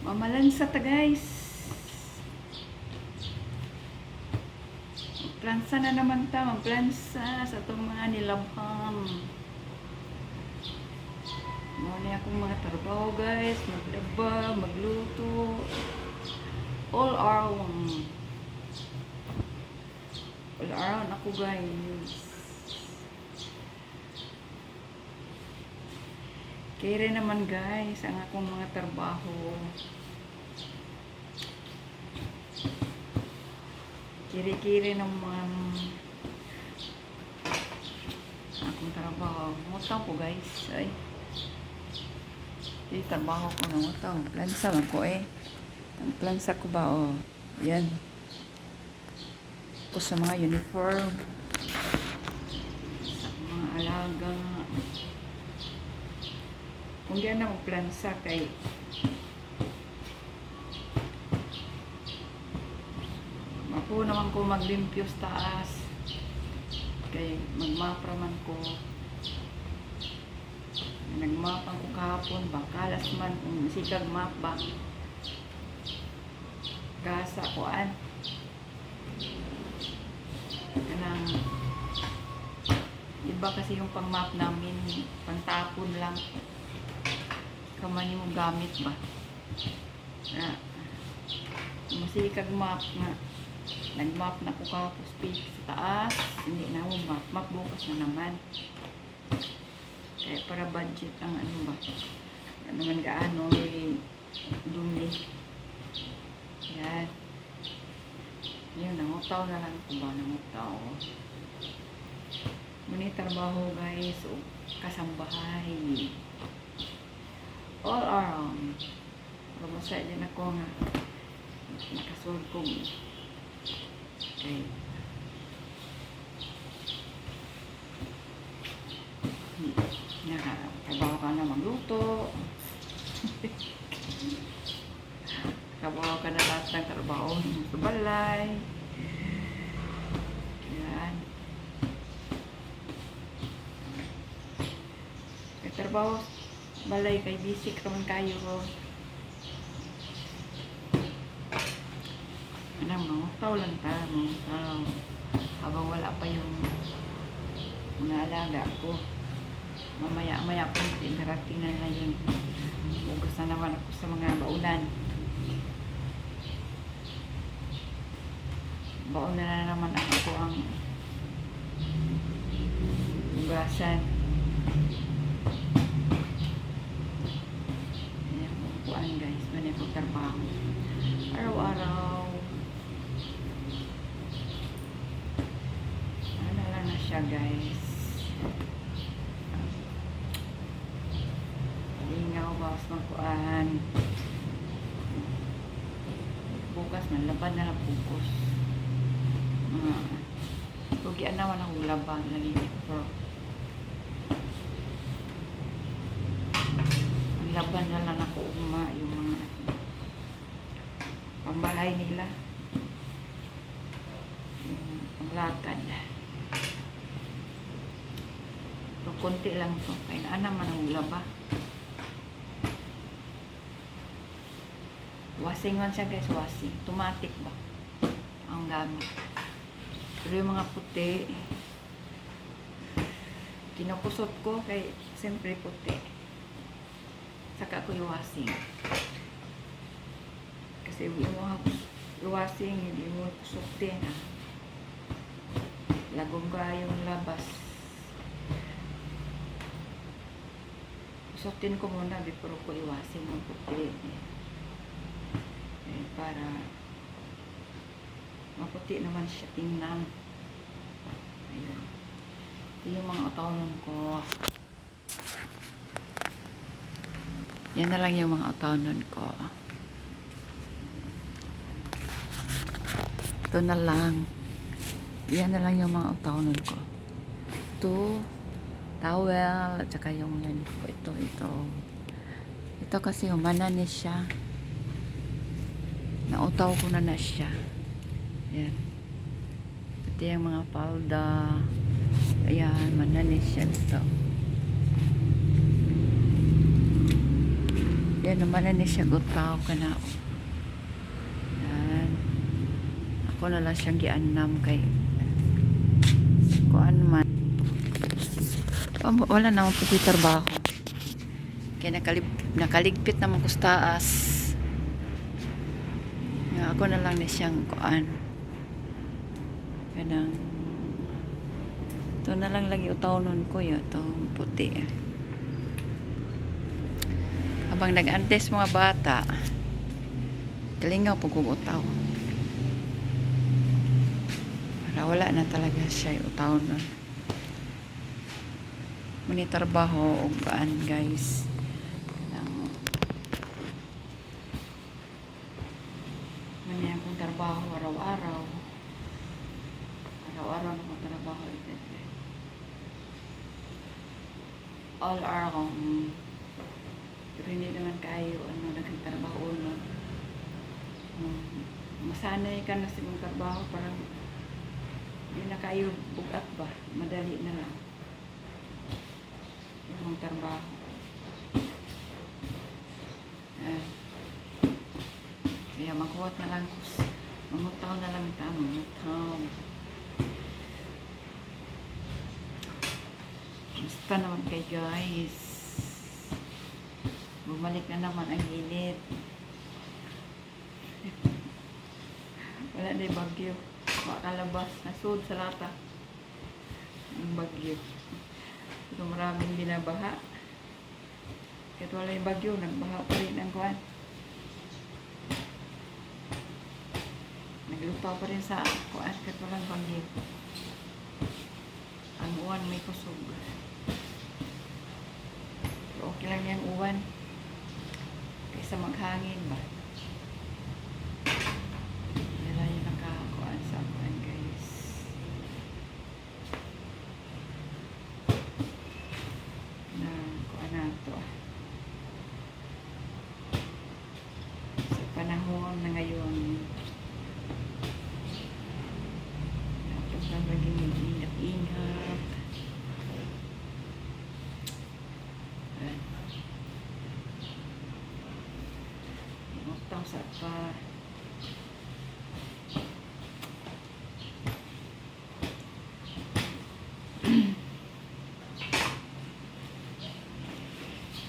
Mamalansa ta guys. Plansa na naman ta. Magplansa sa itong mga nilabham. Muna akong mga trabaho guys. Maglaba, magluto. All around. All around ako guys. Kaya naman guys ang akong mga trabaho. Kiri-kiri ng mga akong trabaho. Mutang ko guys. Ay. Di trabaho ko na mutang. Plansa man ko eh. Ang plansa ko ba oh. Yan. Ko sa mga uniform. Sa mga alaga. Kung yan na magplansa kay ako naman ko maglimpyo sa taas kay magmapra man ko nagmapang ko kahapon bangkalas man kung sikag map ba kasa kuan kanang iba kasi yung pang map namin pantapon lang kaman yung gamit ba na masikag map nga nag-map na ko kapos page sa taas hindi na ako map bukas na naman kaya para budget ang ano ba ano man gaano dumi yan yun nangutaw na lang ko ba nangutaw muna trabaho guys o kasambahay all around masaya din ako nga nakasold ko okay nakatrabaho ka na magluto trabaho ka na lahat ng trabaho sa balay yan may trabaho balay kay bisik naman kayo ko anong mangutaw lang ta mangutaw habang wala pa yung mga alaga ko mamaya po interact na na yun ugas na naman ako sa mga baunan baon na naman ako ang ugasan yan po kuan guys manay po trabaho araw-araw ano lang na siya guys lingaw bawas magkuan bukas man laban na lang bukos tugian naman ang laban nalinit bro ang laban na lang ako yung mga pambahay nila yung panglatad so konti lang to kaya na naman ang laba washing man siya guys washing automatic ba ang gamit pero yung mga puti kinukusot ko kay siyempre puti saka ko yung washing kasi yung mga washing hindi mo kusutin lagong ka yung labas kusutin ko muna before ko iwashing ng puti para maputi naman siya tingnan ayun ito yung mga autonon ko yan na lang yung mga autonon ko ito na lang yan na lang yung mga autonon ko ito towel at saka yung yan ko ito kasi humana siya nautaw ko na siya yan ito yung mga palda ayan mananis siya ito Yan naman na ni siya gutaw ka na. Yan. Ako na lang siyang gianam kay kuan man. Wala na akong trabaho. Kaya nakaligpit naman ko sa taas. Yan, ako na lang ni siyang kuan. Kanang ito na lang lagi utawnon ko yun. Itong puti. Habang nag-antes mga bata, kalingaw po kong utaw. Para wala na talaga siya utawnon. Manitrabaho o baan guys. Ganyan kong trabaho araw-araw. Araw-araw na kong trabaho. All around. Pero hindi naman kayo nagtrabaho no. Masanay ka na sa mong trabaho parang hindi na kayo bugat ba. Madali na lang. Yung trabaho. Kaya magkuhat na lang. Mamutaw na lang ito. Mamutaw. Basta naman kay guys. Bumalik na naman ang init. Wala na yung bagyo. Makalabas. Nasud sa lata. Ang bagyo. So, maraming binabaha. Kahit wala yung bagyo, nagbaha pa rin ang kuwan. Naglupa pa rin sa kuwan kahit walang bagyo. Ang uwan may kusog. Pero okay lang yung uwan. Kaysa maghangin ba? Wala yung nakakuan sa kuwan guys. Na kuwan na ito. Sa panahon na ngayon, dapat na maging ingat-ingat. Utang sa pa.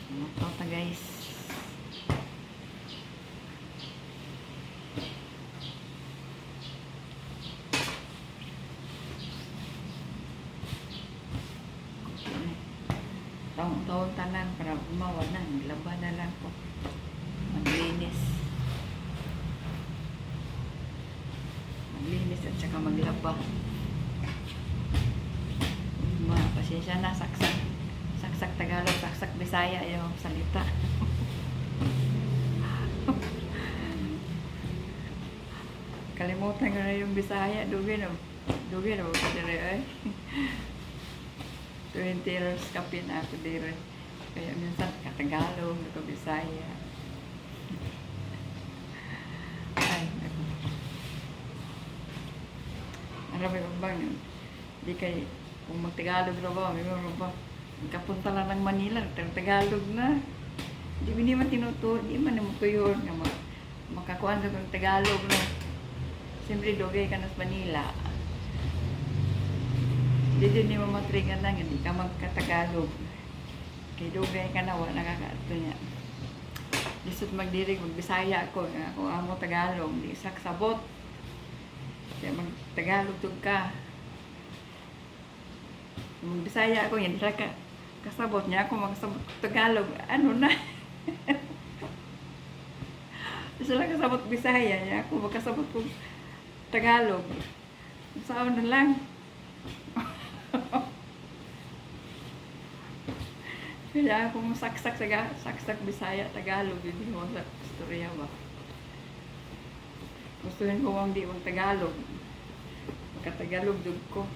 Utang ta guys. Taon-taon tanan para gumawa na. Laban na lang po. Maglinis. Maglinis at saka maglaba. Pasensya na, saksak. Saksak Tagalog, saksak Bisaya yung salita. Kalimutan ko na yung Bisaya. Dugi na ba ka dire eh. 20 years kapin ako dire. Kaya minsan Tagalog, Bisaya. Ay, ako. Marami bang di kay kung mag-Tagalog na ba, may mga ba, kapunta lang ng Manila, Tagalog na. Di man tinuturo, di man naman tuyon, makakuan ka ng Tagalog na. Siyempre, dugay ka na sa Manila. Di mo matringan lang, hindi ka magka-Tagalog. Kaya dugay ka na, wala nakakato niya. Disot magdirig, mag-Bisaya ako amo Tagalog, di saksabot. Kaya mag-Tagalog tug ka. Mag-Bisaya ako, yan sila kasabot niya ako, magsabot Tagalog, ano na? Sila kasabot Bisaya niya ako, magkasabot ko Tagalog. Saan na lang? Kaya ako saksak Bisaya, Tagalog, hindi mo sa istorya ba? Gustuhin ko kung di mong Tagalog. Magka-Tagalog dug ko.